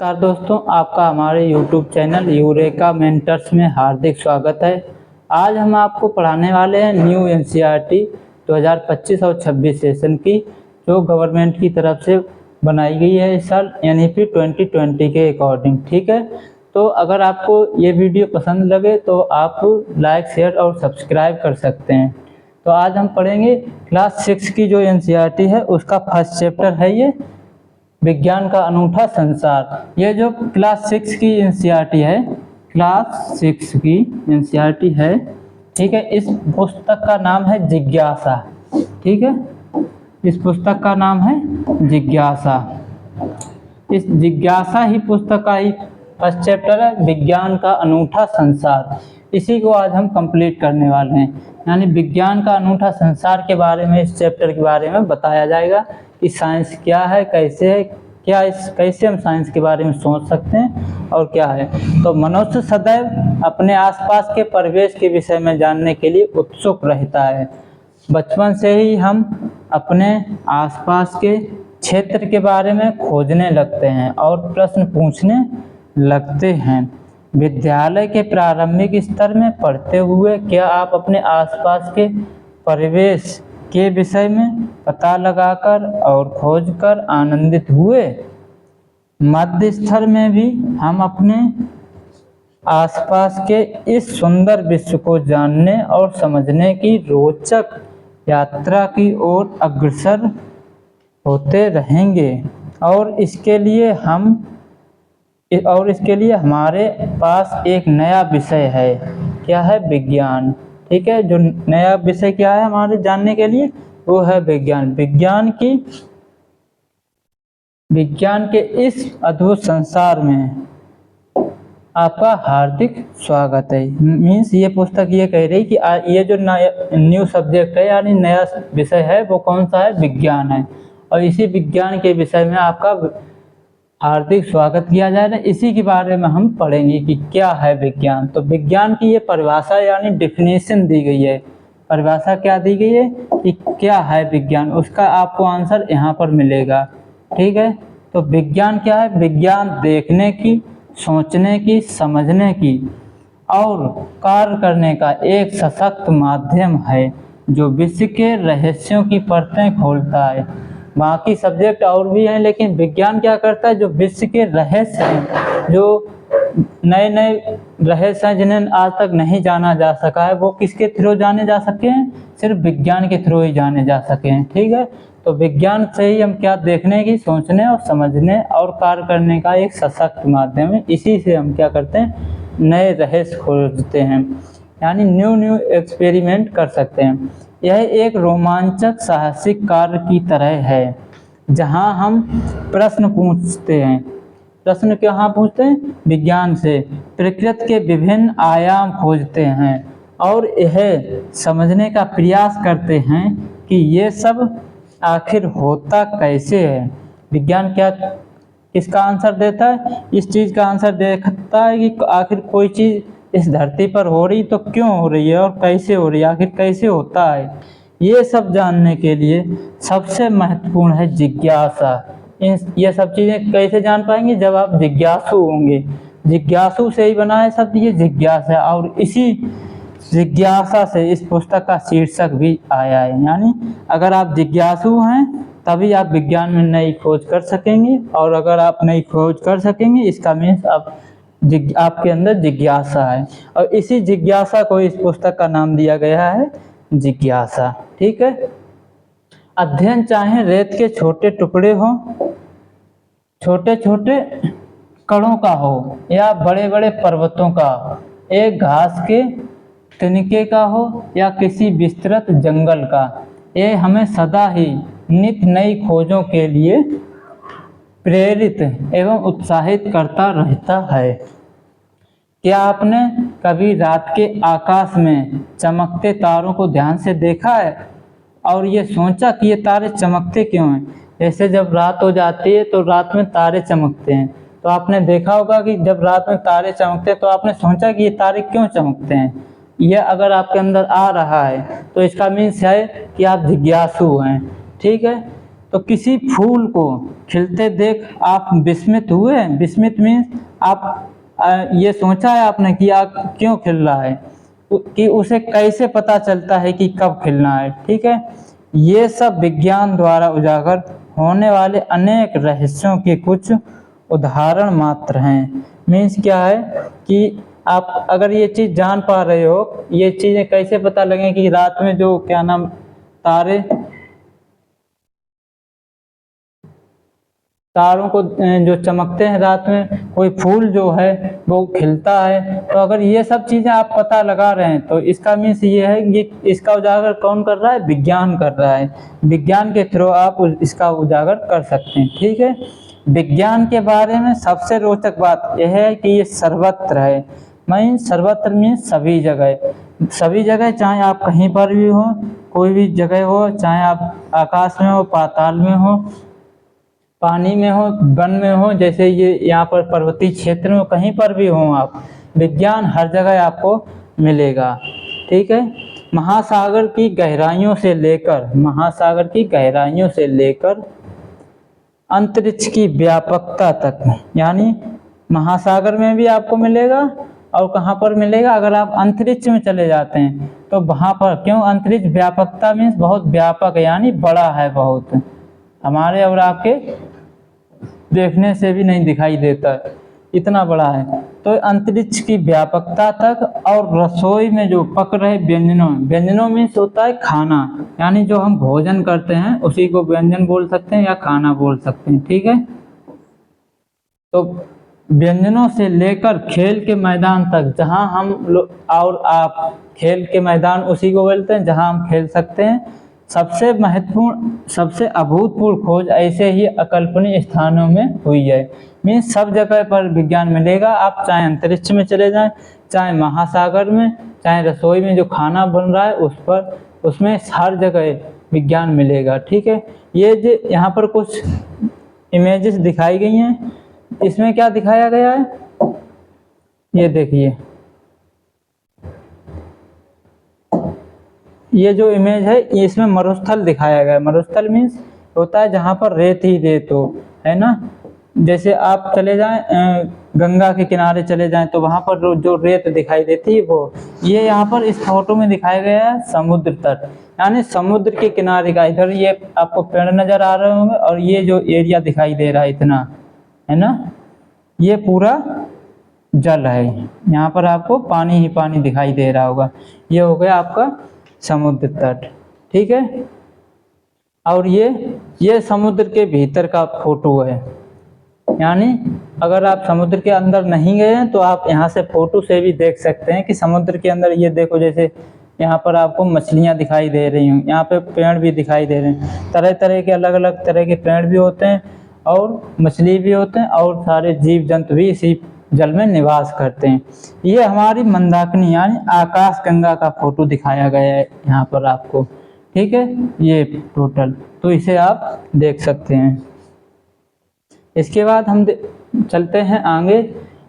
नमस्कार दोस्तों, आपका हमारे YouTube चैनल यूरेका मेंटर्स में हार्दिक स्वागत है। आज हम आपको पढ़ाने वाले हैं न्यू एनसीईआरटी 2025 और 26 सेशन की, जो गवर्नमेंट की तरफ से बनाई गई है इस साल यानी कि 2020 के अकॉर्डिंग। ठीक है, तो अगर आपको ये वीडियो पसंद लगे तो आप लाइक, शेयर और सब्सक्राइब कर सकते हैं। तो आज हम पढ़ेंगे क्लास 6 की जो एनसीईआरटी है उसका फर्स्ट चैप्टर है ये विज्ञान का अनूठा संसार। ये जो क्लास 6 की एनसीईआरटी है, क्लास 6 की एनसीईआरटी है, ठीक है। इस पुस्तक का नाम है जिज्ञासा। ठीक है, इस पुस्तक का नाम है जिज्ञासा। इस जिज्ञासा ही पुस्तक का ही फर्स्ट चैप्टर है, विज्ञान का अनूठा संसार। इसी को आज हम कंप्लीट करने वाले हैं, यानी विज्ञान का अनूठा संसार के बारे में, इस चैप्टर के बारे में बताया जाएगा कि साइंस क्या है, कैसे है, कैसे हम साइंस के बारे में सोच सकते हैं और क्या है। तो मनुष्य सदैव अपने आसपास के परिवेश के विषय में जानने के लिए उत्सुक रहता है। बचपन से ही हम अपने आसपास के क्षेत्र के बारे में खोजने लगते हैं और प्रश्न पूछने लगते हैं। विद्यालय के प्रारंभिक स्तर में पढ़ते हुए क्या आप अपने आसपास के परिवेश के विषय में पता लगाकर और खोजकर आनंदित हुए? मध्य स्तर में भी हम अपने आसपास के इस सुंदर विश्व को जानने और समझने की रोचक यात्रा की ओर अग्रसर होते रहेंगे और इसके लिए हमारे पास एक नया विषय है। क्या है? विज्ञान। ठीक है, जो नया विषय क्या है हमारे जानने के लिए, वो है विज्ञान। विज्ञान के इस अद्भुत संसार में आपका हार्दिक स्वागत है। मीन्स ये पुस्तक ये कह रही कि ये जो न्यू सब्जेक्ट है यानी नया विषय है वो कौन सा है? विज्ञान है। और इसी विज्ञान के विषय में आपका हार्दिक स्वागत किया जा रहा है। इसी के बारे में हम पढ़ेंगे कि क्या है विज्ञान। तो विज्ञान की ये परिभाषा यानी डिफिनेशन दी गई है। परिभाषा क्या दी गई है कि क्या है विज्ञान, उसका आपको आंसर यहाँ पर मिलेगा। ठीक है, तो विज्ञान क्या है? विज्ञान देखने की, सोचने की, समझने की और कार्य करने का एक सशक्त माध्यम है जो विश्व के रहस्यों की परतें खोलता है। बाकी सब्जेक्ट और भी हैं, लेकिन विज्ञान क्या करता है? जो विश्व के रहस्य हैं, जो नए नए रहस्य हैं जिन्हें आज तक नहीं जाना जा सका है, वो किसके थ्रू जाने जा सके हैं? सिर्फ विज्ञान के थ्रू ही जाने जा सके हैं। ठीक है, तो विज्ञान से ही हम क्या देखने की, सोचने और समझने और कार्य करने का एक सशक्त माध्यम है। इसी से हम क्या करते हैं? नए रहस्य खोजते हैं, यानी न्यू एक्सपेरिमेंट कर सकते हैं। यह एक रोमांचक साहसिक कार्य की तरह है जहां हम प्रश्न पूछते हैं। प्रश्न कहाँ पूछते हैं? विज्ञान से प्रकृति के विभिन्न आयाम खोजते हैं और यह समझने का प्रयास करते हैं कि ये सब आखिर होता कैसे है। विज्ञान क्या किसका आंसर देता है? इस चीज़ का आंसर देखता है कि आखिर कोई चीज़ इस धरती पर हो रही तो क्यों हो रही है और कैसे हो रही है, आखिर कैसे होता है। ये सब जानने के लिए सबसे महत्वपूर्ण है जिज्ञासा। ये सब चीज़ें कैसे जान पाएंगे? जब आप जिज्ञासु होंगे। जिज्ञासु से ही बना है शब्द ये जिज्ञासा, और इसी जिज्ञासा से इस पुस्तक का शीर्षक भी आया है। यानी अगर आप जिज्ञासु हैं तभी आप विज्ञान में नई खोज कर सकेंगे, और अगर आप नई खोज कर सकेंगे इसका मीन्स आपके अंदर जिज्ञासा है। और इसी जिज्ञासा को इस पुस्तक का नाम दिया गया है जिज्ञासा। ठीक है, अध्ययन चाहे रेत के छोटे टुकड़े हो, छोटे छोटे कणों का हो, या बड़े बड़े पर्वतों का, एक घास के तिनके का हो या किसी विस्तृत जंगल का, ये हमें सदा ही नित नई खोजों के लिए प्रेरित एवं उत्साहित करता रहता है। क्या आपने कभी रात के आकाश में चमकते तारों को ध्यान से देखा है और ये सोचा कि ये तारे चमकते क्यों हैं? जैसे जब रात हो जाती है तो रात में तारे चमकते हैं, तो आपने देखा होगा कि जब रात में तारे चमकते हैं तो आपने सोचा कि ये तारे क्यों चमकते हैं। यह अगर आपके अंदर आ रहा है तो इसका मीन्स है कि आप जिज्ञासु हैं। ठीक है, तो किसी फूल को खिलते देख आप विस्मित हुए? विस्मित मीन्स आप ये सोचा है आपने कि आप क्यों खिल रहा है, कि उसे कैसे पता चलता है कि कब खिलना है, ठीक है। ये सब विज्ञान द्वारा उजागर होने वाले अनेक रहस्यों के कुछ उदाहरण मात्र हैं। मीन्स क्या है कि आप अगर ये चीज़ जान पा रहे हो, ये चीज़ें कैसे पता लगे कि रात में जो क्या नाम तारों को जो चमकते हैं रात में, कोई फूल जो है वो खिलता है। तो अगर ये सब चीज़ें आप पता लगा रहे हैं तो इसका मीन्स ये है कि इसका उजागर कौन कर रहा है? विज्ञान कर रहा है। विज्ञान के थ्रू आप इसका उजागर कर सकते हैं, ठीक है। विज्ञान के बारे में सबसे रोचक बात यह है कि ये सर्वत्र है। मीन्स सर्वत्र मीन्स सभी जगह, सभी जगह, चाहे आप कहीं पर भी हो, कोई भी जगह हो, चाहे आप आकाश में हो, पाताल में हो, पानी में हो, वन में हो, जैसे ये यहाँ पर पर्वतीय क्षेत्र में, कहीं पर भी हो आप, विज्ञान हर जगह आपको मिलेगा, ठीक है। महासागर की गहराइयों से लेकर अंतरिक्ष की व्यापकता तक, यानी महासागर में भी आपको मिलेगा और कहाँ पर मिलेगा? अगर आप अंतरिक्ष में चले जाते हैं तो वहाँ पर, क्यों अंतरिक्ष व्यापकता मीन्स बहुत व्यापक है, यानी बड़ा है बहुत, हमारे और आपके देखने से भी नहीं दिखाई देता, इतना बड़ा है। तो अंतरिक्ष की व्यापकता तक, और रसोई में जो पक रहे व्यंजनों मीन्स होता है खाना, यानी जो हम भोजन करते हैं उसी को व्यंजन बोल सकते हैं या खाना बोल सकते हैं, ठीक है। तो व्यंजनों से लेकर खेल के मैदान तक, जहां हम लोग और आप, खेल के मैदान उसी को बोलते हैं जहां हम खेल सकते हैं। सबसे महत्वपूर्ण, सबसे अभूतपूर्व खोज ऐसे ही अकल्पनीय स्थानों में हुई है। मीन्स सब जगह पर विज्ञान मिलेगा, आप चाहे अंतरिक्ष में चले जाएं, चाहे महासागर में, चाहे रसोई में जो खाना बन रहा है उस पर, उसमें हर जगह विज्ञान मिलेगा, ठीक है। ये जो यहाँ पर कुछ इमेजेस दिखाई गई हैं, इसमें क्या दिखाया गया है, ये देखिए, ये जो इमेज है इसमें मरुस्थल दिखाया गया है। मरुस्थल मीन्स होता है जहाँ पर रेत ही रेत हो, है ना। जैसे आप चले जाएं गंगा के किनारे चले जाएं तो वहाँ पर जो रेत दिखाई देती है वो, ये यहाँ पर इस फोटो में दिखाया गया है समुद्र तट, यानी समुद्र के किनारे का। इधर ये आपको पेड़ नजर आ रहे होंगे और ये जो एरिया दिखाई दे रहा है इतना, है ना, ये पूरा जल है, यहाँ पर आपको पानी ही पानी दिखाई दे रहा होगा। ये हो गया आपका समुद्र तट, ठीक है। और ये समुद्र के भीतर का फोटो है, यानी अगर आप समुद्र के अंदर नहीं गए हैं तो आप यहाँ से फोटो से भी देख सकते हैं कि समुद्र के अंदर, ये देखो, जैसे यहाँ पर आपको मछलियाँ दिखाई दे रही हूँ, यहाँ पे पेड़ भी दिखाई दे रहे हैं, तरह तरह के अलग अलग तरह के पेड़ भी होते हैं और मछली भी होते हैं और सारे जीव जंतु भी इसी जल में निवास करते हैं। ये हमारी मंदाकिनी यानी आकाश गंगा का फोटो दिखाया गया है यहाँ पर आपको, ठीक है, ये टोटल, तो इसे आप देख सकते हैं। इसके बाद हम चलते हैं आगे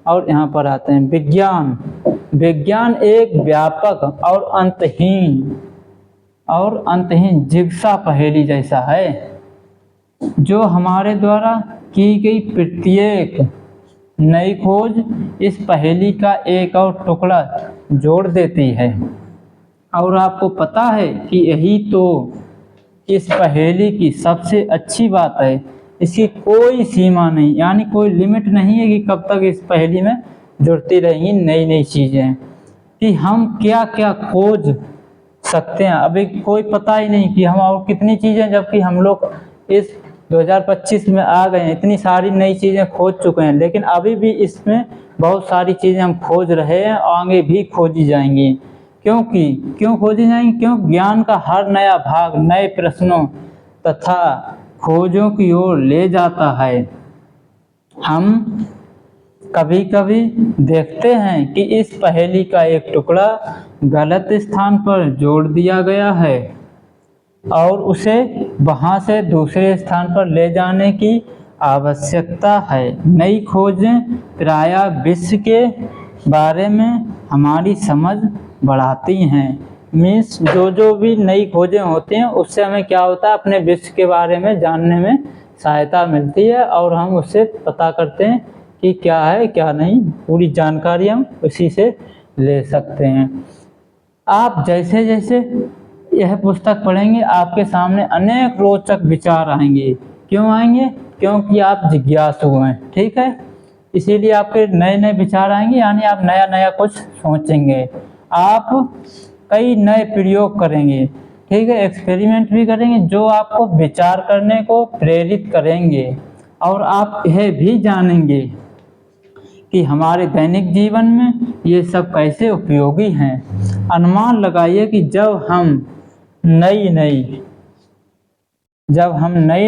और यहाँ पर आते हैं विज्ञान। विज्ञान एक व्यापक और अंतहीन जिज्ञासा पहेली जैसा है, जो हमारे द्वारा की गई प्रत्येक नई खोज इस पहेली का एक और टुकड़ा जोड़ देती है। और आपको पता है कि यही तो इस पहेली की सबसे अच्छी बात है, इसकी कोई सीमा नहीं, यानी कोई लिमिट नहीं है कि कब तक इस पहेली में जुड़ती रहेंगी नई नई चीज़ें, कि हम क्या क्या खोज सकते हैं। अभी कोई पता ही नहीं कि हम और कितनी चीज़ें, जबकि हम लोग इस 2025 में आ गए हैं, इतनी सारी नई चीज़ें खोज चुके हैं, लेकिन अभी भी इसमें बहुत सारी चीज़ें हम खोज रहे हैं और आगे भी खोजी जाएंगी। क्यों खोजी जाएंगी? क्यों ज्ञान का हर नया भाग नए प्रश्नों तथा खोजों की ओर ले जाता है। हम कभी कभी देखते हैं कि इस पहेली का एक टुकड़ा गलत स्थान पर जोड़ दिया गया है और उसे वहां से दूसरे स्थान पर ले जाने की आवश्यकता है। नई खोजें प्रायः विश्व के बारे में हमारी समझ बढ़ाती हैं, मीन्स जो भी नई खोजें होती हैं उससे हमें क्या होता है, अपने विश्व के बारे में जानने में सहायता मिलती है और हम उससे पता करते हैं कि क्या है क्या नहीं, पूरी जानकारी हम उसी से ले सकते हैं। आप जैसे जैसे यह पुस्तक पढ़ेंगे आपके सामने अनेक रोचक विचार आएंगे। क्यों आएंगे? क्योंकि आप जिज्ञासु हैं, ठीक है, इसीलिए आपके नए नए विचार आएंगे, यानी आप नया नया कुछ सोचेंगे, आप कई नए प्रयोग करेंगे, ठीक है, एक्सपेरिमेंट भी करेंगे जो आपको विचार करने को प्रेरित करेंगे। और आप यह भी जानेंगे कि हमारे दैनिक जीवन में ये सब कैसे उपयोगी हैं। अनुमान लगाइए कि जब हम नई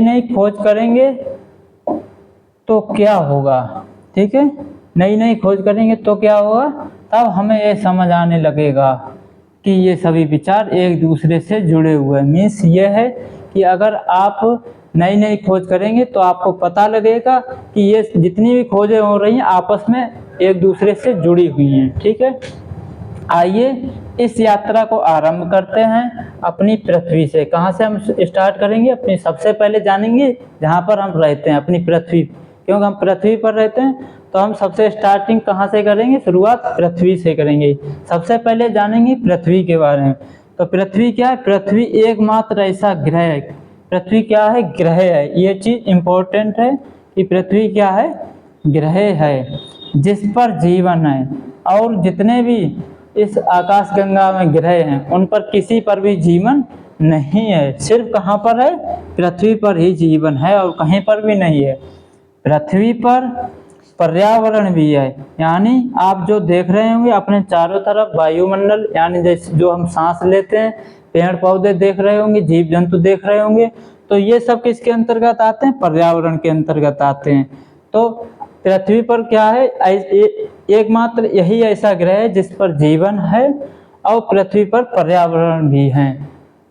नई खोज करेंगे तो क्या होगा, ठीक है, नई नई खोज करेंगे तो क्या होगा, तब हमें ये समझ आने लगेगा कि ये सभी विचार एक दूसरे से जुड़े हुए हैं। मीन्स ये है कि अगर आप नई नई खोज करेंगे तो आपको पता लगेगा कि ये जितनी भी खोजें हो रही हैं आपस में एक दूसरे से जुड़ी हुई हैं, ठीक है। आइए इस यात्रा को आरंभ करते हैं अपनी पृथ्वी से। कहाँ से हम स्टार्ट करेंगे? अपनी सबसे पहले जानेंगे जहाँ पर हम रहते हैं, अपनी पृथ्वी, क्योंकि हम पृथ्वी पर रहते हैं तो हम सबसे स्टार्टिंग कहाँ से करेंगे? शुरुआत पृथ्वी से करेंगे। सबसे पहले जानेंगे पृथ्वी के बारे में। तो पृथ्वी क्या है? पृथ्वी एकमात्र ऐसा ग्रह है, पृथ्वी क्या है? ग्रह है। ये चीज़ इम्पोर्टेंट है कि पृथ्वी क्या है? ग्रह है जिस पर जीवन है, और जितने भी इस आकाश गंगा में ग्रह हैं उन पर किसी पर भी जीवन नहीं है, सिर्फ कहाँ पर है? पृथ्वी पर ही जीवन है और कहीं पर भी नहीं है। पृथ्वी पर पर्यावरण भी है, यानी आप जो देख रहे होंगे अपने चारों तरफ वायुमंडल, यानी जैसे जो हम सांस लेते हैं, पेड़ पौधे देख रहे होंगे, जीव जंतु देख रहे होंगे, तो ये सब किसके अंतर्गत आते हैं? पर्यावरण के अंतर्गत आते हैं। तो पृथ्वी पर क्या है? एकमात्र यही ऐसा ग्रह है जिस पर जीवन है और पृथ्वी पर पर्यावरण भी है,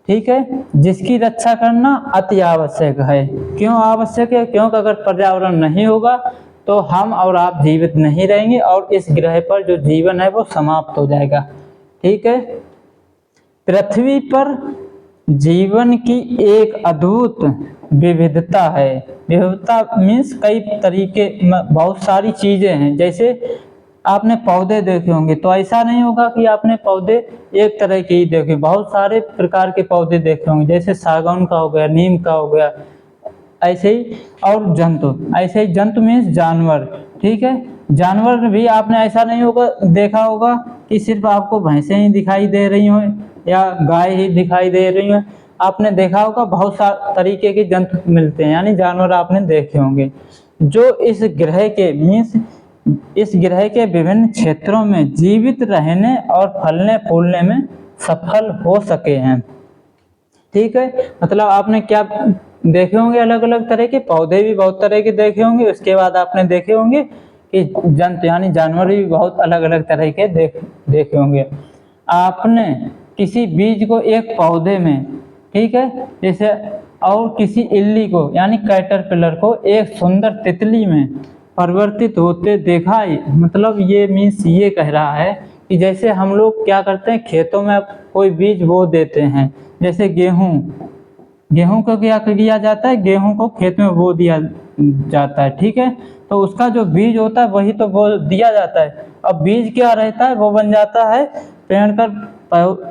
ठीक है, जिसकी रक्षा करना अति आवश्यक है। क्यों आवश्यक है? क्योंकि अगर पर्यावरण नहीं होगा तो हम और आप जीवित नहीं रहेंगे और इस ग्रह पर जो जीवन है वो समाप्त हो जाएगा, ठीक है। पृथ्वी पर जीवन की एक अद्भुत विविधता है। विविधता मीन्स कई तरीके, बहुत सारी चीजें हैं। जैसे आपने पौधे देखे होंगे तो ऐसा नहीं होगा कि आपने पौधे एक तरह के ही देखे, बहुत सारे प्रकार के पौधे देखे होंगे, जैसे सागौन का हो गया, नीम का हो गया, ऐसे ही। और जंतु, ऐसे ही जंतु मीन्स जानवर, ठीक है, जानवर भी आपने ऐसा नहीं होगा देखा होगा कि सिर्फ आपको भैंसें ही दिखाई दे रही हों या गाय ही दिखाई दे रही हो, आपने देखा होगा बहुत सारे तरीके के जंतु मिलते हैं, यानी जानवर आपने देखे होंगे जो इस ग्रह के मीन्स इस ग्रह के विभिन्न क्षेत्रों में जीवित रहने और फलने फूलने में सफल हो सके हैं, ठीक है। मतलब आपने क्या देखे होंगे? अलग अलग तरह के पौधे भी बहुत तरह के देखे होंगे, उसके बाद आपने देखे होंगे कि जंतु यानी जानवर भी बहुत अलग अलग तरह के देखे होंगे। आपने किसी बीज को एक पौधे में, ठीक है, जैसे, और किसी इल्ली को यानी कैटरपिलर को एक सुंदर तितली में परिवर्तित होते देखा है। मतलब ये मीन्स ये कह रहा है कि जैसे हम लोग क्या करते हैं, खेतों में कोई बीज बो देते हैं, जैसे गेहूं को क्या किया जाता है? गेहूं को खेत में बो दिया जाता है, ठीक है, तो उसका जो बीज होता है वही तो बो दिया जाता है। अब बीज क्या रहता है? वो बन जाता है पेड़ का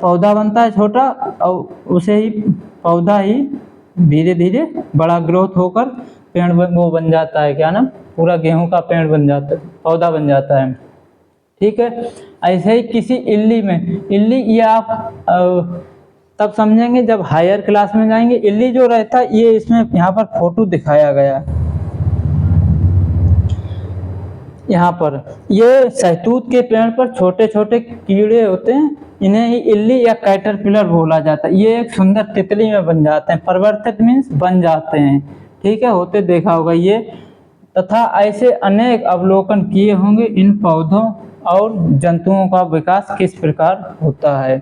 पौधा बनता है छोटा, और उसे ही पौधा ही धीरे धीरे बड़ा ग्रोथ होकर पेड़ वो बन जाता है, क्या नाम, पूरा गेहूं का पेड़ बन जाता है, पौधा बन जाता है, ठीक है। ऐसे ही किसी इल्ली में, इल्ली ये आप तब समझेंगे जब हायर क्लास में जाएंगे। इल्ली जो रहता है ये इसमें यहाँ पर फोटो दिखाया गया है, यहाँ पर ये सहतूत के पेड़ पर छोटे छोटे कीड़े होते हैं, इन्हें ही इल्ली या कैटरपिलर बोला जाता है। ये एक सुंदर तितली में बन जाते हैं, परिवर्तित मीन्स बन जाते हैं, ठीक है, होते देखा होगा ये। तथा ऐसे अनेक अवलोकन किए होंगे इन पौधों और जंतुओं का विकास किस प्रकार होता है,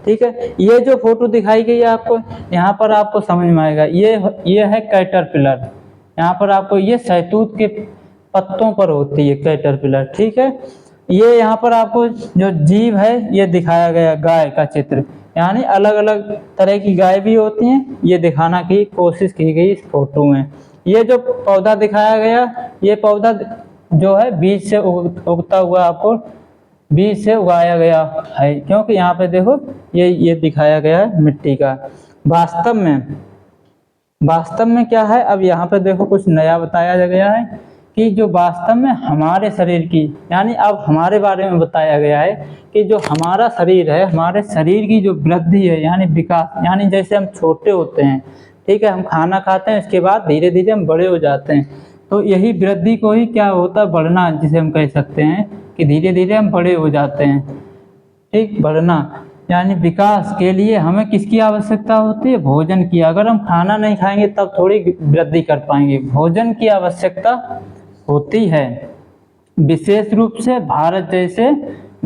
ठीक है। ये जो फोटो दिखाई गई है आपको, यहाँ पर आपको समझ में आएगा, ये है कैटरपिलर। यहाँ पर आपको ये सहतूत के पत्तों पर होती है कैटरपिलर, ठीक है। ये यहाँ पर आपको जो जीव है ये दिखाया गया गाय का चित्र, यानी अलग अलग तरह की गाय भी होती हैं, ये दिखाना की कोशिश की गई इस फोटो में। ये जो पौधा दिखाया गया, ये पौधा जो है बीज से उगता हुआ आपको बीज से उगाया गया है, क्योंकि यहाँ पे देखो ये दिखाया गया है मिट्टी का। वास्तव में क्या है, अब यहाँ पे देखो कुछ नया बताया गया है कि जो वास्तव में हमारे शरीर की, यानी अब हमारे बारे में बताया गया है कि जो हमारा शरीर है, हमारे शरीर की जो वृद्धि है यानी विकास, यानी जैसे हम छोटे होते हैं, ठीक है, हम खाना खाते हैं, इसके बाद धीरे धीरे हम बड़े हो जाते हैं, तो यही वृद्धि को ही क्या होता है, बढ़ना, जिसे हम कह सकते हैं कि धीरे धीरे हम बड़े हो जाते हैं। ठीक, बढ़ना यानी विकास के लिए हमें किसकी आवश्यकता होती है, भोजन की। अगर हम खाना नहीं खाएंगे तब थोड़ी वृद्धि कर पाएंगे, भोजन की आवश्यकता होती है। विशेष रूप से भारत जैसे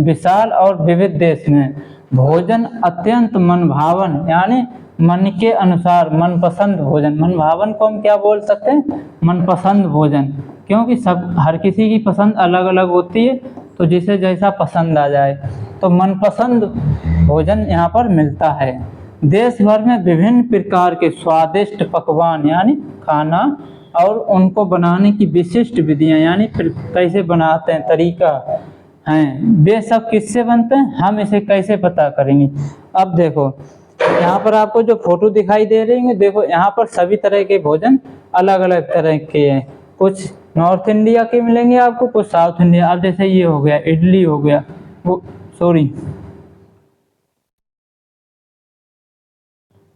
विशाल और विविध देश में भोजन अत्यंत मनभावन, यानी मन के अनुसार मनपसंद भोजन, मनभावन को हम क्या बोल सकते हैं, मनपसंद भोजन, क्योंकि सब हर किसी की पसंद अलग अलग होती है, तो जिसे जैसा पसंद आ जाए, तो मनपसंद भोजन यहाँ पर मिलता है। देश भर में विभिन्न प्रकार के स्वादिष्ट पकवान यानी खाना और उनको बनाने की विशिष्ट विधियां, यानी कैसे बनाते हैं, तरीका हैं, वे सब किससे बनते हैं, हम इसे कैसे पता करेंगे। अब देखो यहाँ पर आपको जो फोटो दिखाई दे रही है, देखो यहाँ पर सभी तरह के भोजन अलग अलग तरह के हैं, कुछ नॉर्थ इंडिया के मिलेंगे आपको, कुछ साउथ इंडिया। अब जैसे ये हो गया इडली, हो गया वो, सॉरी,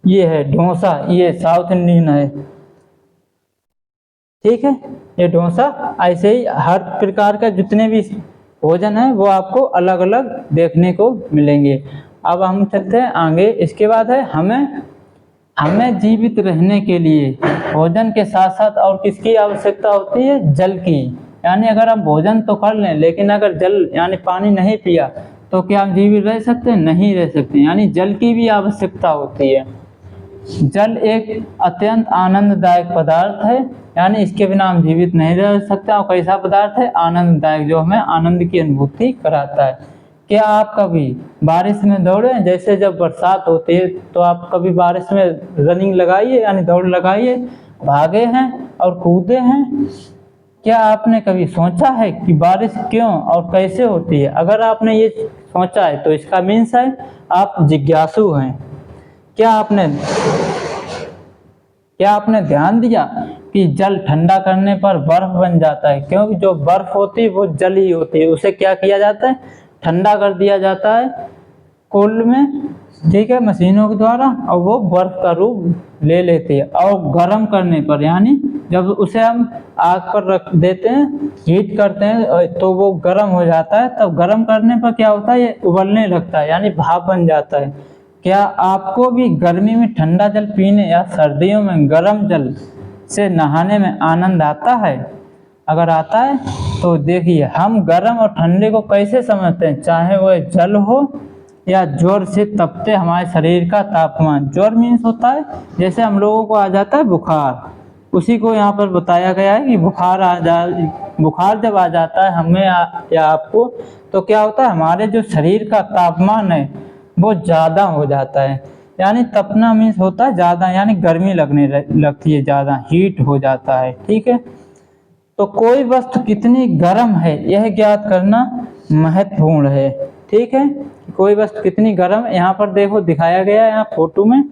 ये है डोसा, ये साउथ इंडियन है, ठीक है, ये डोसा। ऐसे ही हर प्रकार का जितने भी भोजन है वो आपको अलग अलग देखने को मिलेंगे। अब हम चलते हैं आगे। इसके बाद है हमें जीवित रहने के लिए भोजन के साथ साथ और किसकी आवश्यकता होती है, जल की। यानी अगर हम भोजन तो कर लें, लेकिन अगर जल यानी पानी नहीं पिया तो क्या हम जीवित रह सकते हैं, नहीं रह सकते, यानी जल की भी आवश्यकता होती है। जल एक अत्यंत आनंददायक पदार्थ है, यानी इसके बिना हम जीवित नहीं रह सकते। और कैसा पदार्थ है, आनंददायक, जो हमें आनंद की अनुभूति कराता है। क्या आप कभी बारिश में दौड़े, जैसे जब बरसात होती है तो आप कभी बारिश में रनिंग लगाइए, यानी दौड़ लगाइए, भागे हैं और कूदे हैं। क्या आपने कभी सोचा है कि बारिश क्यों और कैसे होती है? अगर आपने ये सोचा है तो इसका मीन्स है आप जिज्ञासु हैं। क्या आपने ध्यान दिया कि जल ठंडा करने पर बर्फ बन जाता है, क्योंकि जो बर्फ होती है वो जल ही होती है, उसे क्या किया जाता है, ठंडा कर दिया जाता है कोल्ड में, ठीक है, मशीनों के द्वारा, और वो बर्फ का रूप ले लेती है। और गर्म करने पर, यानी जब उसे हम आग पर रख देते हैं, हीट करते हैं, तो वो गर्म हो जाता है। तब गर्म करने पर क्या होता है, ये उबलने लगता है, यानी भाप बन जाता है। क्या आपको भी गर्मी में ठंडा जल पीने या सर्दियों में गर्म जल से नहाने में आनंद आता है? अगर आता है तो देखिए, हम गर्म और ठंडे को कैसे समझते हैं, चाहे वह जल हो या जोर से तपते हमारे शरीर का तापमान। जोर मीन्स होता है जैसे हम लोगों को आ जाता है बुखार, उसी को यहाँ पर बताया गया है कि बुखार जब आ जाता है हमें या आपको, तो क्या होता है, हमारे जो शरीर का तापमान है वो ज़्यादा हो जाता है। यानी तपना मीन्स होता है ज़्यादा, यानी गर्मी लगने लगती है, ज़्यादा हीट हो जाता है, ठीक है। तो कोई वस्तु कितनी गर्म है यह ज्ञात करना महत्वपूर्ण है, ठीक है, कोई वस्तु कितनी गर्म है। यहाँ पर देखो दिखाया गया है यहाँ फोटो में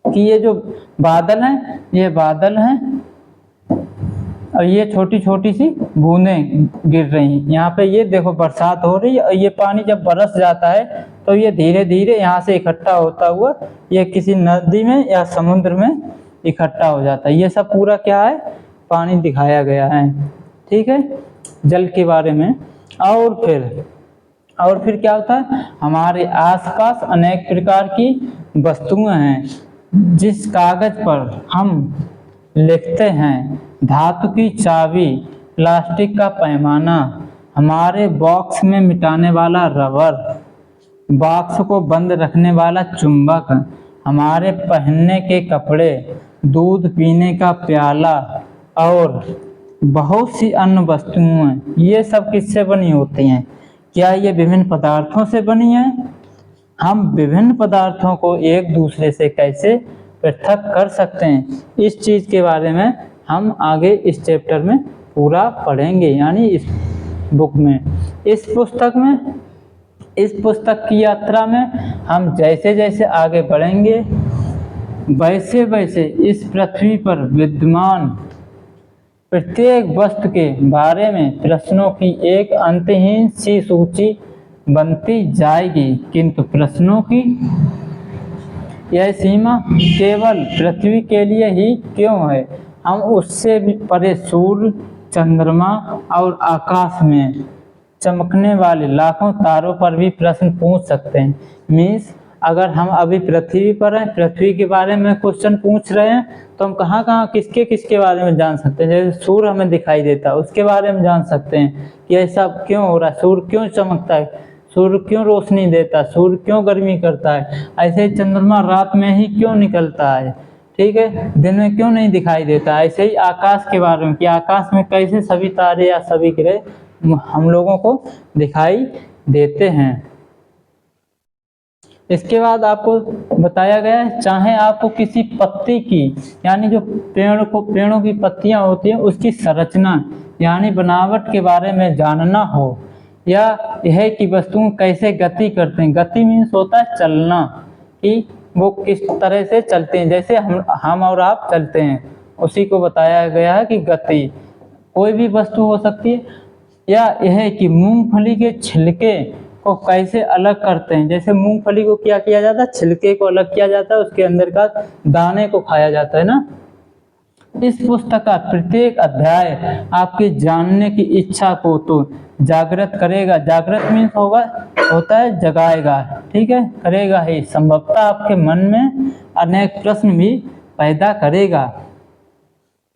कि ये जो बादल हैं, ये बादल हैं और ये छोटी छोटी सी बूंदें गिर रही हैं। यहाँ पे ये देखो बरसात हो रही है, और ये पानी जब बरस जाता है तो ये धीरे धीरे यहाँ से इकट्ठा होता हुआ ये किसी नदी में या समुद्र में इकट्ठा हो जाता है। ये सब पूरा क्या है, पानी दिखाया गया है, ठीक है, जल के बारे में। और फिर क्या होता है, हमारे आसपास अनेक प्रकार की वस्तुएं हैं जिस कागज पर हम लिखते हैं। धातु की चाबी, प्लास्टिक का पैमाना, हमारे बॉक्स में मिटाने वाला रबर, बॉक्स को बंद रखने वाला चुंबक, हमारे पहनने के कपड़े, दूध पीने का प्याला और बहुत सी अन्य वस्तुएं, ये सब किससे बनी होती हैं? क्या ये विभिन्न पदार्थों से बनी हैं? हम विभिन्न पदार्थों को एक दूसरे से कैसे पृथक कर सकते हैं, इस चीज़ के बारे में हम आगे इस चैप्टर में पूरा पढ़ेंगे, यानी इस बुक में। इस पुस्तक की यात्रा में हम जैसे जैसे आगे बढ़ेंगे वैसे वैसे इस पृथ्वी पर विद्यमान प्रत्येक वस्तु के बारे में प्रश्नों की एक अंतहीन सी सूची बनती जाएगी, किंतु प्रश्नों की यह सीमा केवल पृथ्वी के लिए ही क्यों है? हम उससे भी परे सूर्य, चंद्रमा और आकाश में चमकने वाले लाखों तारों पर भी प्रश्न पूछ सकते हैं। मीन्स अगर हम अभी पृथ्वी पर हैं, पृथ्वी के बारे में क्वेश्चन पूछ रहे हैं, तो हम कहाँ कहाँ किसके बारे में जान सकते हैं। जैसे सूर्य हमें दिखाई देता है, उसके बारे में जान सकते हैं कि ऐसा क्यों हो रहा है, सूर्य क्यों चमकता है, सूर्य क्यों रोशनी देता है, सूर्य क्यों गर्मी करता है, ऐसे ही चंद्रमा रात में ही क्यों निकलता है, ठीक है, दिन में क्यों नहीं दिखाई देता। ऐसे ही आकाश के बारे में कि आकाश में कैसे सभी तारे या सभी ग्रह हम लोगों को दिखाई देते हैं। इसके बाद आपको बताया गया है, चाहे आपको किसी पत्ती की, यानी जो पेड़ों की पत्तियां होती हैं उसकी संरचना यानी बनावट के बारे में जानना हो, या यह कि वस्तुएं कैसे गति करते हैं। गति मीन्स होता है चलना, कि वो किस तरह से चलते हैं, जैसे हम और आप चलते हैं, उसी को बताया गया है कि गति कोई भी वस्तु हो सकती है। या यह कि मूंगफली के छिलके को कैसे अलग करते हैं। जैसे मूंगफली को क्या किया जाता है, छिलके को अलग किया जाता है, उसके अंदर का दाने को खाया जाता है ना। इस पुस्तक का प्रत्येक अध्याय आपकी जानने की इच्छा को तो जागृत करेगा। जागृत मीन्स होता है जगाएगा, ठीक है, करेगा ही। संभवतः आपके मन में अनेक प्रश्न भी पैदा करेगा।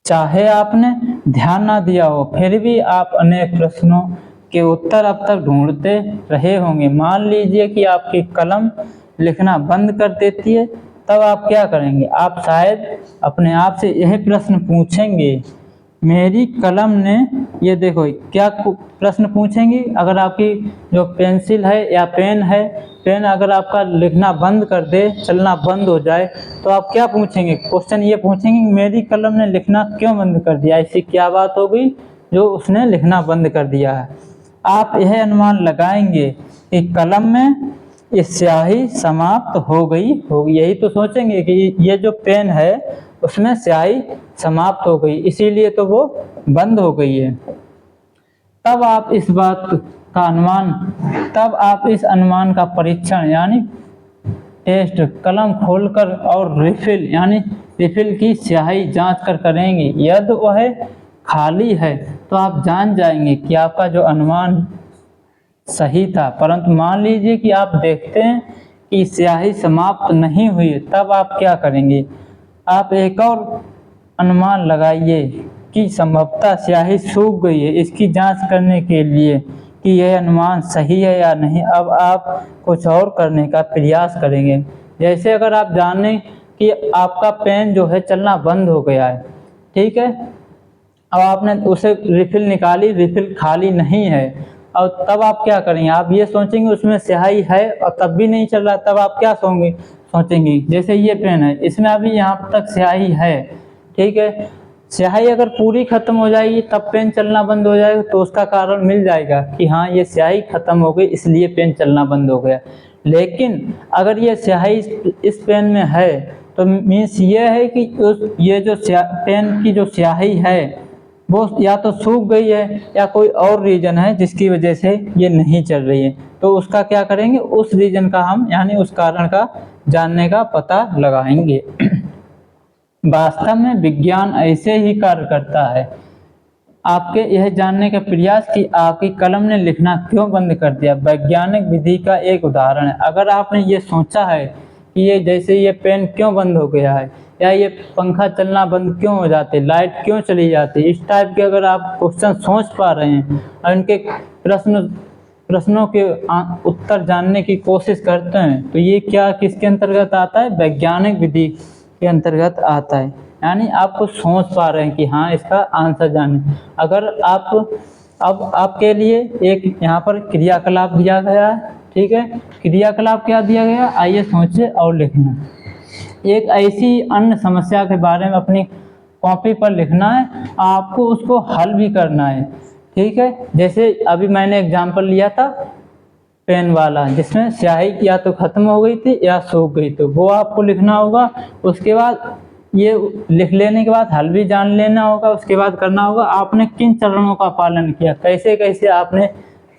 चाहे आपने ध्यान ना दिया हो, फिर भी आप अनेक प्रश्नों के उत्तर अब तक ढूंढते रहे होंगे। मान लीजिए कि आपकी कलम लिखना बंद कर देती है, तब आप क्या करेंगे? आप शायद अपने आप से यह प्रश्न पूछेंगे, मेरी कलम ने, ये देखो क्या प्रश्न पूछेंगे। अगर आपकी जो पेंसिल है या पेन है, पेन अगर आपका लिखना बंद कर दे, चलना बंद हो जाए, तो आप क्या पूछेंगे? क्वेश्चन ये पूछेंगे, मेरी कलम ने लिखना क्यों बंद कर दिया? ऐसी क्या बात हो गई जो उसने लिखना बंद कर दिया है? आप यह अनुमान लगाएंगे कि कलम में ये स्याही समाप्त हो गई होगी। यही तो सोचेंगे कि ये जो पेन है उसमें स्याही समाप्त हो गई, इसीलिए तो वो बंद हो गई है। तब आप इस अनुमान का परीक्षण यानी टेस्ट कलम खोलकर और रिफिल की स्याही जांच कर करेंगे। यदि वह खाली है तो आप जान जाएंगे कि आपका जो अनुमान सही था। परंतु मान लीजिए कि आप देखते हैं कि स्याही समाप्त नहीं हुई, तब आप क्या करेंगे? आप एक और अनुमान लगाइए कि संभवतः स्याही सूख गई है। इसकी जांच करने के लिए कि यह अनुमान सही है या नहीं, अब आप कुछ और करने का प्रयास करेंगे। जैसे अगर आप जाने कि आपका पेन जो है चलना बंद हो गया है, ठीक है, अब आपने उसे रिफिल निकाली, रिफिल खाली नहीं है, और तब आप क्या करेंगे? आप ये सोचेंगे उसमें स्याही है और तब भी नहीं चल रहा, तब आप क्या सोचेंगे? जैसे ये पेन है, इसमें अभी यहाँ तक स्याही है, ठीक है, स्याही अगर पूरी खत्म हो जाएगी तब पेन चलना बंद हो जाएगा, तो उसका कारण मिल जाएगा कि हाँ ये स्याही खत्म हो गई इसलिए पेन चलना बंद हो गया। लेकिन अगर ये स्याही इस पेन में है तो मीन्स ये है कि ये जो पेन की जो स्याही है वो या तो सूख गई है या कोई और रीजन है जिसकी वजह से ये नहीं चल रही है। तो उसका क्या करेंगे? उस रीजन का हम यानी उस कारण का जानने का पता लगाएंगे। वास्तव में विज्ञान ऐसे ही कार्य करता है। आपके यह जानने का प्रयास कि आपकी कलम ने लिखना क्यों बंद कर दिया वैज्ञानिक विधि का एक उदाहरण है। अगर आपने ये सोचा है कि ये जैसे ये पेन क्यों बंद हो गया है, या ये पंखा चलना बंद क्यों हो जाते, लाइट क्यों चली जाती, इस टाइप के अगर आप क्वेश्चन सोच पा रहे हैं और इनके प्रश्नों के उत्तर जानने की कोशिश करते हैं, तो ये क्या किसके अंतर्गत आता है? वैज्ञानिक विधि के अंतर्गत आता है। यानी आप कुछ सोच पा रहे हैं कि हाँ इसका आंसर जाने। अगर आप अब आपके लिए एक यहाँ पर क्रियाकलाप दिया गया है, ठीक है। क्रियाकलाप क्या दिया गया, आइए सोचे और लिखना। एक ऐसी अन्य समस्या के बारे में अपनी कॉपी पर लिखना है, आपको उसको हल भी करना है, ठीक है। जैसे अभी मैंने एग्जाम्पल लिया था पेन वाला, जिसमें स्याही या तो खत्म हो गई थी या सूख गई, तो वो आपको लिखना होगा। उसके बाद ये लिख लेने के बाद हल भी जान लेना होगा। उसके बाद करना होगा आपने किन चरणों का पालन किया, कैसे कैसे आपने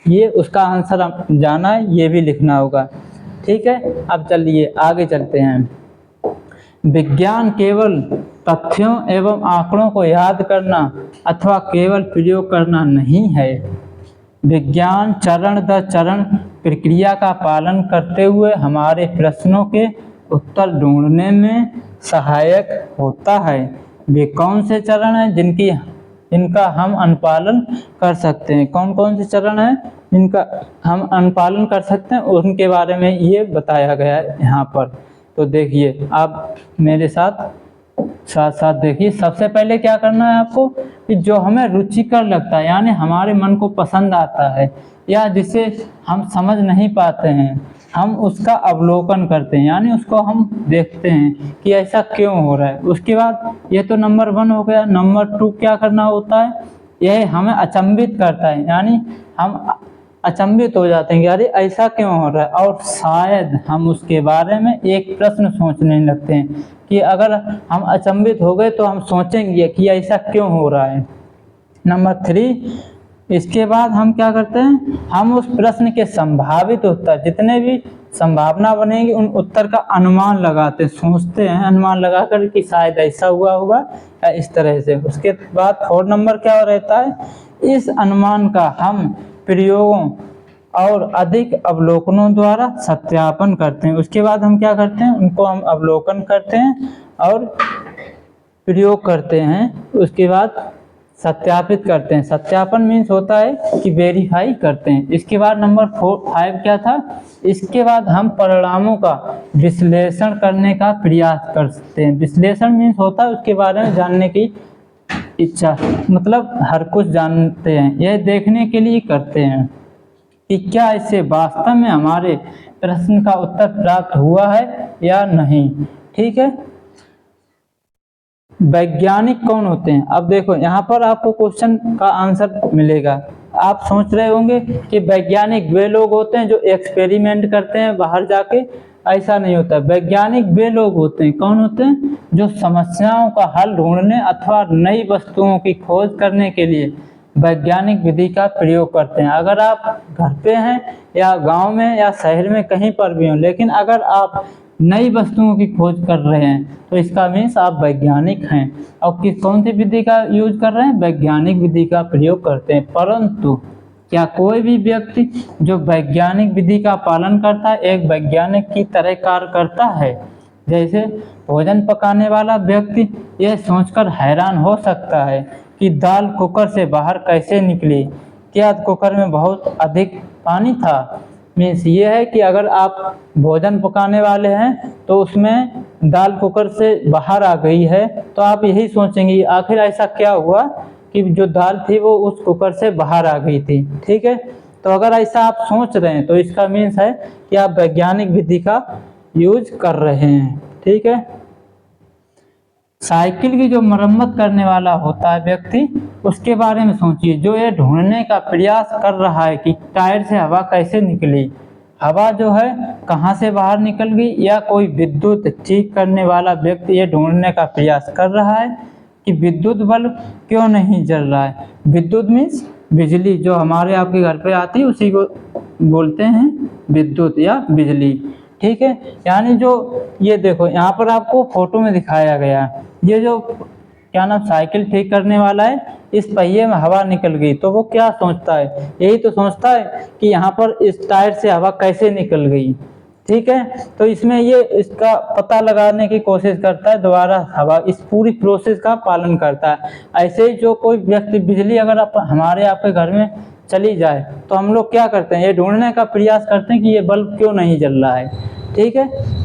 ये उसका आंसर जाना है, ये भी लिखना होगा, ठीक है। अब चलिए आगे चलते हैं। विज्ञान केवल तथ्यों एवं आंकड़ों को याद करना अथवा केवल प्रयोग करना नहीं है। विज्ञान चरण दर चरण प्रक्रिया का पालन करते हुए हमारे प्रश्नों के उत्तर ढूंढने में सहायक होता है। वे कौन से चरण हैं जिनका हम अनुपालन कर सकते हैं? कौन कौन से चरण हैं जिनका हम अनुपालन कर सकते हैं, उनके बारे में ये बताया गया है यहाँ पर। तो देखिए आप मेरे साथ साथ देखिए। सबसे पहले क्या करना है आपको कि जो हमें रुचिकर लगता है, यानी हमारे मन को पसंद आता है या जिसे हम समझ नहीं पाते हैं, हम उसका अवलोकन करते हैं, यानी उसको हम देखते हैं कि ऐसा क्यों हो रहा है। उसके बाद ये तो नंबर 1 हो गया। नंबर 2 क्या करना होता है, यह हमें अचंभित करता है, यानी हम अचंभित हो जाते हैं कि अरे ऐसा क्यों हो रहा है, और शायद हम उसके बारे में एक प्रश्न सोचने लगते हैं कि अगर हम अचंभित हो गए तो हम सोचेंगे कि ऐसा क्यों हो रहा है। नंबर 3, इसके बाद हम क्या करते हैं, हम उस प्रश्न के संभावित उत्तर, जितने भी संभावना बनेगी उन उत्तर का अनुमान लगाते, सोचते हैं, अनुमान लगाकर कि शायद ऐसा हुआ होगा या इस तरह से। उसके बाद 4 नंबर क्या रहता है, इस अनुमान का हम प्रयोगों और अधिक अवलोकनों द्वारा सत्यापन करते हैं। उसके बाद हम क्या करते हैं, उनको हम अवलोकन करते हैं और प्रयोग करते हैं। उसके बाद सत्यापित करते हैं। सत्यापन मीन्स होता है कि वेरीफाई करते हैं। इसके बाद नंबर 5 क्या था, इसके बाद हम परिणामों का विश्लेषण करने का प्रयास कर सकते हैं। विश्लेषण मीन्स होता है उसके बारे में जानने की इच्छा, मतलब हर कुछ जानते हैं, यह देखने के लिए करते हैं कि क्या इससे वास्तव में हमारे प्रश्न का उत्तर प्राप्त हुआ है या नहीं, ठीक है। वैज्ञानिक कौन होते हैं? अब देखो यहाँ पर आपको क्वेश्चन का आंसर मिलेगा। आप सोच रहे होंगे कि वैज्ञानिक वे लोग होते हैं जो एक्सपेरिमेंट करते हैं बाहर जाके, ऐसा नहीं होता। वैज्ञानिक वे लोग होते हैं, कौन होते हैं, जो समस्याओं का हल ढूंढने अथवा नई वस्तुओं की खोज करने के लिए वैज्ञानिक विधि का प्रयोग करते हैं। अगर आप घर पे हैं या गांव में या शहर में कहीं पर भी हों, लेकिन अगर आप नई वस्तुओं की खोज कर रहे हैं तो इसका मीन्स आप वैज्ञानिक हैं। और कौन सी विधि का यूज कर रहे हैं, वैज्ञानिक विधि का प्रयोग करते हैं। परंतु क्या कोई भी व्यक्ति जो वैज्ञानिक विधि का पालन करता है एक वैज्ञानिक की तरह कार्य करता है? जैसे भोजन पकाने वाला व्यक्ति यह सोचकर हैरान हो सकता है कि दाल कुकर से बाहर कैसे निकली, क्या कुकर में बहुत अधिक पानी था। मीन्स ये है कि अगर आप भोजन पकाने वाले हैं तो उसमें दाल कुकर से बाहर आ गई है, तो आप यही सोचेंगे आखिर ऐसा क्या हुआ कि जो दाल थी वो उस कुकर से बाहर आ गई थी, ठीक है। तो अगर ऐसा आप सोच रहे हैं तो इसका मीन्स है कि आप वैज्ञानिक विधि का यूज कर रहे हैं, ठीक है। साइकिल की जो मरम्मत करने वाला होता है व्यक्ति, उसके बारे में सोचिए, जो ये ढूंढने का प्रयास कर रहा है कि टायर से हवा कैसे निकली, हवा जो है कहाँ से बाहर निकल गई, या कोई विद्युत ठीक करने वाला व्यक्ति ये ढूंढने का प्रयास कर रहा है कि विद्युत बल्ब क्यों नहीं जल रहा है। विद्युत मीन्स बिजली जो हमारे आपके घर पे आती है उसी को बोलते हैं विद्युत या बिजली, ठीक है। यानी जो ये देखो यहाँ पर आपको फोटो में दिखाया गया है, ये जो क्या नाम साइकिल ठीक करने वाला है, इस पहिए में हवा निकल गई तो वो क्या सोचता है, यही तो सोचता है कि यहाँ पर इस टायर से हवा कैसे निकल गई, ठीक है। तो इसमें ये इसका पता लगाने की कोशिश करता है, दोबारा हवा इस पूरी प्रोसेस का पालन करता है। ऐसे ही जो कोई व्यक्ति बिजली अगर हमारे आपके घर में चली जाए तो हम लोग क्या करते हैं, ये ढूंढने का प्रयास करते हैं कि ये बल्ब क्यों नहीं जल रहा है, ठीक है।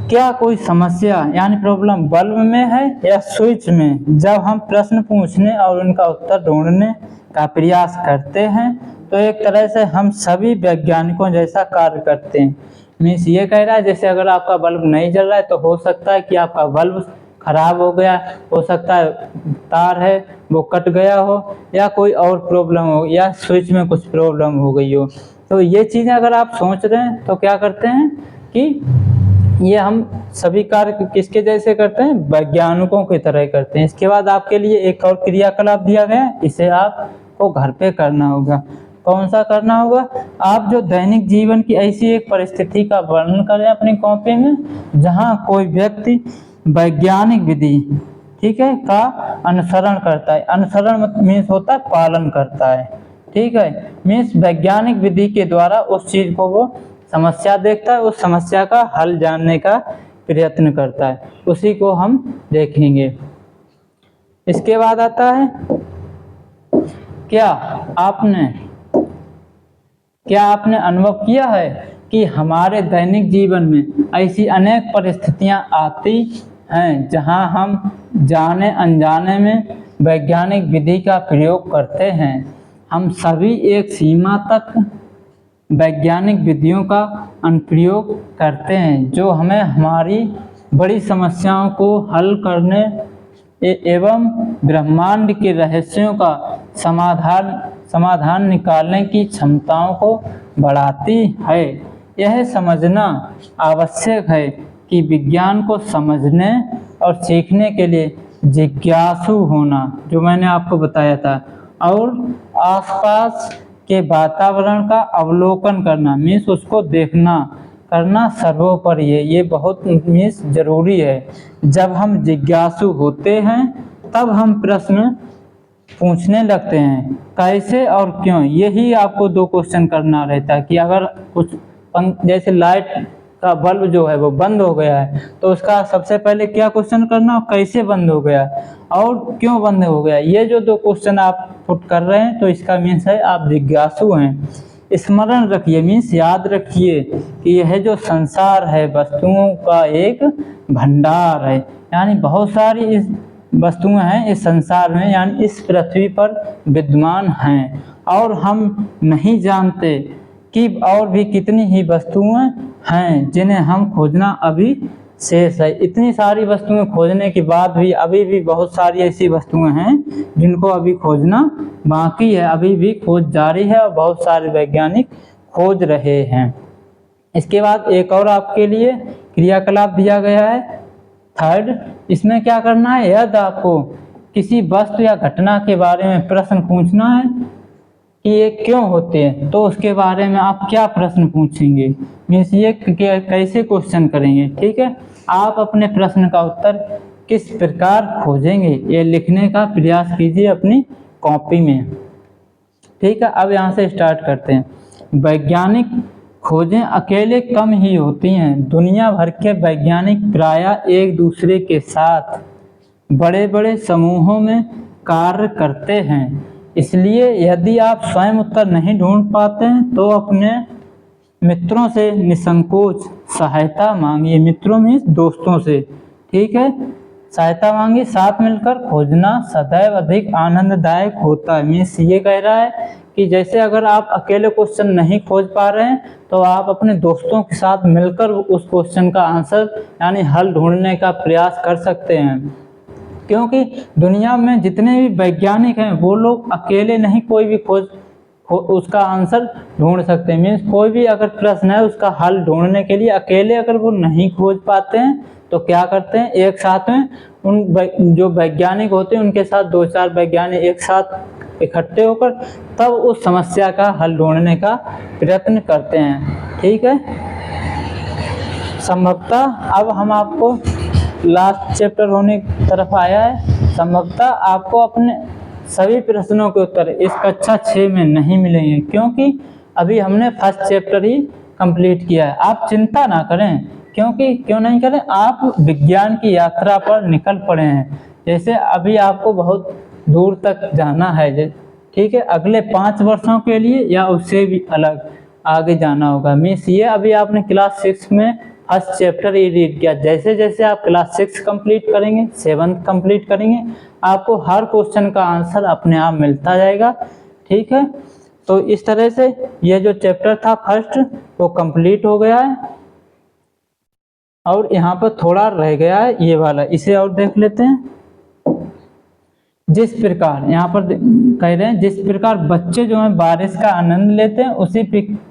क्या कोई समस्या यानी प्रॉब्लम बल्ब में है या स्विच में? जब हम प्रश्न पूछने और उनका उत्तर ढूंढने का प्रयास करते हैं तो एक तरह से हम सभी वैज्ञानिकों जैसा कार्य करते हैं। मीन्स ये कह रहा है जैसे अगर आपका बल्ब नहीं जल रहा है तो हो सकता है कि आपका बल्ब खराब हो गया, हो सकता है तार है वो कट गया हो, या कोई और प्रॉब्लम हो, या स्विच में कुछ प्रॉब्लम हो गई हो। तो ये चीज़ें अगर आप सोच रहे हैं तो क्या करते हैं कि ये हम सभी कार्य किसके जैसे करते हैं, वैज्ञानिकों की तरह करते हैं। इसके बाद आपके लिए एक और क्रियाकलाप दिया गया है, इसे आपको घर पे करना होगा। कौन सा करना होगा, आप जो दैनिक जीवन की ऐसी एक परिस्थिति का वर्णन करें अपनी कॉपी में जहाँ कोई व्यक्ति वैज्ञानिक विधि, ठीक है, का अनुसरण करता है। अनुसरण मीन्स होता है पालन करता है, ठीक है। मीन्स वैज्ञानिक विधि के द्वारा उस चीज को वो समस्या देखता है, उस समस्या का हल जानने का प्रयत्न करता है, उसी को हम देखेंगे। इसके बाद आता है क्या आपने अनुभव किया है कि हमारे दैनिक जीवन में ऐसी अनेक परिस्थितियां आती हैं जहां हम जाने अनजाने में वैज्ञानिक विधि का प्रयोग करते हैं। हम सभी एक सीमा तक वैज्ञानिक विधियों का अनुप्रयोग करते हैं जो हमें हमारी बड़ी समस्याओं को हल करने एवं ब्रह्मांड के रहस्यों का समाधान निकालने की क्षमताओं को बढ़ाती है। यह समझना आवश्यक है कि विज्ञान को समझने और सीखने के लिए जिज्ञासु होना, जो मैंने आपको बताया था, और आसपास के वातावरण का अवलोकन करना मीन्स उसको देखना करना सर्वोपरि है। ये बहुत मीन्स जरूरी है। जब हम जिज्ञासु होते हैं तब हम प्रश्न पूछने लगते हैं कैसे और क्यों। यही आपको 2 क्वेश्चन करना रहता है कि अगर कुछ जैसे लाइट का बल्ब जो है वो बंद हो गया है तो उसका सबसे पहले क्या क्वेश्चन करना, कैसे बंद हो गया और क्यों बंद हो गया। ये जो 2 क्वेश्चन आप पुट कर रहे हैं तो इसका मीन्स है आप जिज्ञासु हैं। स्मरण रखिए मीन्स याद रखिए कि यह जो संसार है वस्तुओं का एक भंडार है, यानी बहुत सारी इस वस्तुएं हैं इस संसार में, यानी इस पृथ्वी पर विद्यमान हैं, और हम नहीं जानते कि और भी कितनी ही वस्तुएं हैं जिन्हें हम खोजना अभी शेष है। इतनी सारी वस्तुएं खोजने के बाद भी अभी भी बहुत सारी ऐसी वस्तुएं हैं जिनको अभी खोजना बाकी है, अभी भी खोज जारी है और बहुत सारे वैज्ञानिक खोज रहे हैं। इसके बाद एक और आपके लिए क्रियाकलाप दिया गया है 3rd। इसमें क्या करना है, यदि आपको किसी वस्तु या घटना के बारे में प्रश्न पूछना है कि ये क्यों होते हैं, तो उसके बारे में आप क्या प्रश्न पूछेंगे, मीन्स ये कैसे क्वेश्चन करेंगे, ठीक है। आप अपने प्रश्न का उत्तर किस प्रकार खोजेंगे ये लिखने का प्रयास कीजिए अपनी कॉपी में, ठीक है। अब यहाँ से स्टार्ट करते हैं। वैज्ञानिक खोजें अकेले कम ही होती हैं। दुनिया भर के वैज्ञानिक प्रायः एक दूसरे के साथ बड़े बड़े समूहों में कार्य करते हैं। इसलिए यदि आप स्वयं उत्तर नहीं ढूंढ पाते हैं तो अपने मित्रों से निसंकोच सहायता मांगिए। मित्रों में दोस्तों से, ठीक है, सहायता मांगिए। साथ मिलकर खोजना सदैव अधिक आनंददायक होता है। मीन्स ये कह रहा है कि जैसे अगर आप अकेले क्वेश्चन नहीं खोज पा रहे हैं तो आप अपने दोस्तों के साथ मिलकर उस क्वेश्चन का आंसर यानी हल ढूंढने का प्रयास कर सकते हैं, क्योंकि दुनिया में जितने भी वैज्ञानिक हैं वो लोग अकेले नहीं कोई भी खोज उसका आंसर ढूंढ सकते हैं। मीन्स कोई भी अगर प्रश्न है उसका हल ढूंढने के लिए अकेले अगर वो नहीं खोज पाते हैं तो क्या करते हैं, एक साथ में उन जो वैज्ञानिक होते हैं उनके साथ 2-4 वैज्ञानिक एक साथ इकट्ठे होकर तब उस समस्या का हल ढूंढने का प्रयत्न करते हैं, ठीक है। संभवतः अब हम आपको लास्ट चैप्टर होने की तरफ आया है। संभवतः आपको अपने सभी प्रश्नों के उत्तर इस कक्षा 6 में नहीं मिलेंगे, क्योंकि अभी हमने फर्स्ट चैप्टर ही कंप्लीट किया है। आप चिंता ना करें, क्योंकि क्यों नहीं करें, आप विज्ञान की यात्रा पर निकल पड़े हैं। जैसे अभी आपको बहुत दूर तक जाना है, ठीक है, अगले 5 वर्षों के लिए या उससे भी अलग आगे जाना होगा। मीन्स ये अभी आपने क्लास 6 में फर्स्ट चैप्टर ही रीड किया। जैसे जैसे आप क्लास 6 कंप्लीट करेंगे, 7th कंप्लीट करेंगे, आपको हर क्वेश्चन का आंसर अपने आप मिलता जाएगा, ठीक है। तो इस तरह से ये जो चैप्टर था फर्स्ट वो कंप्लीट हो गया है, और यहाँ पर थोड़ा रह गया है ये वाला, इसे और देख लेते हैं। जिस प्रकार यहाँ पर कह रहे हैं, जिस प्रकार बच्चे जो हैं बारिश का आनंद लेते हैं, उसी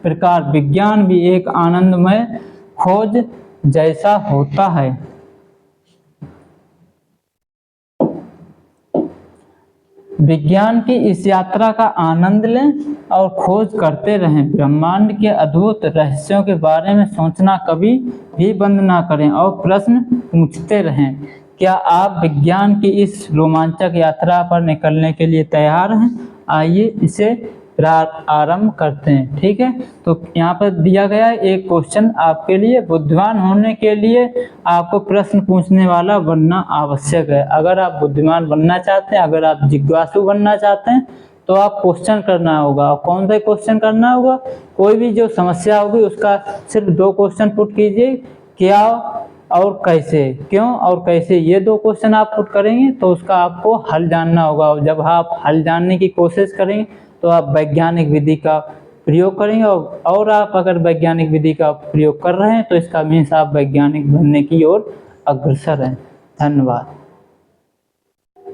प्रकार विज्ञान भी एक आनंदमय खोज जैसा होता है। विज्ञान की इस यात्रा का आनंद लें और खोज करते रहें। ब्रह्मांड के अद्भुत रहस्यों के बारे में सोचना कभी भी बंद ना करें और प्रश्न पूछते रहें। क्या आप विज्ञान की इस रोमांचक यात्रा पर निकलने के लिए तैयार हैं? आइए इसे आरंभ करते हैं। ठीक है, तो यहाँ पर दिया गया है एक क्वेश्चन आपके लिए। बुद्धिमान होने के लिए आपको प्रश्न पूछने वाला बनना आवश्यक है। अगर आप बुद्धिमान बनना चाहते हैं, अगर आप जिज्ञासु बनना चाहते हैं, तो आप क्वेश्चन करना होगा। और कौन सा क्वेश्चन करना होगा? कोई भी जो समस्या होगी उसका सिर्फ 2 क्वेश्चन पुट कीजिए, क्या और कैसे, क्यों और कैसे, ये 2 क्वेश्चन आप पुट करेंगे तो उसका आपको हल जानना होगा। और जब आप हल जानने की कोशिश करेंगे तो आप वैज्ञानिक विधि का प्रयोग करेंगे, और आप अगर वैज्ञानिक विधि का प्रयोग कर रहे हैं तो इसका मीन्स आप वैज्ञानिक बनने की ओर अग्रसर हैं। धन्यवाद।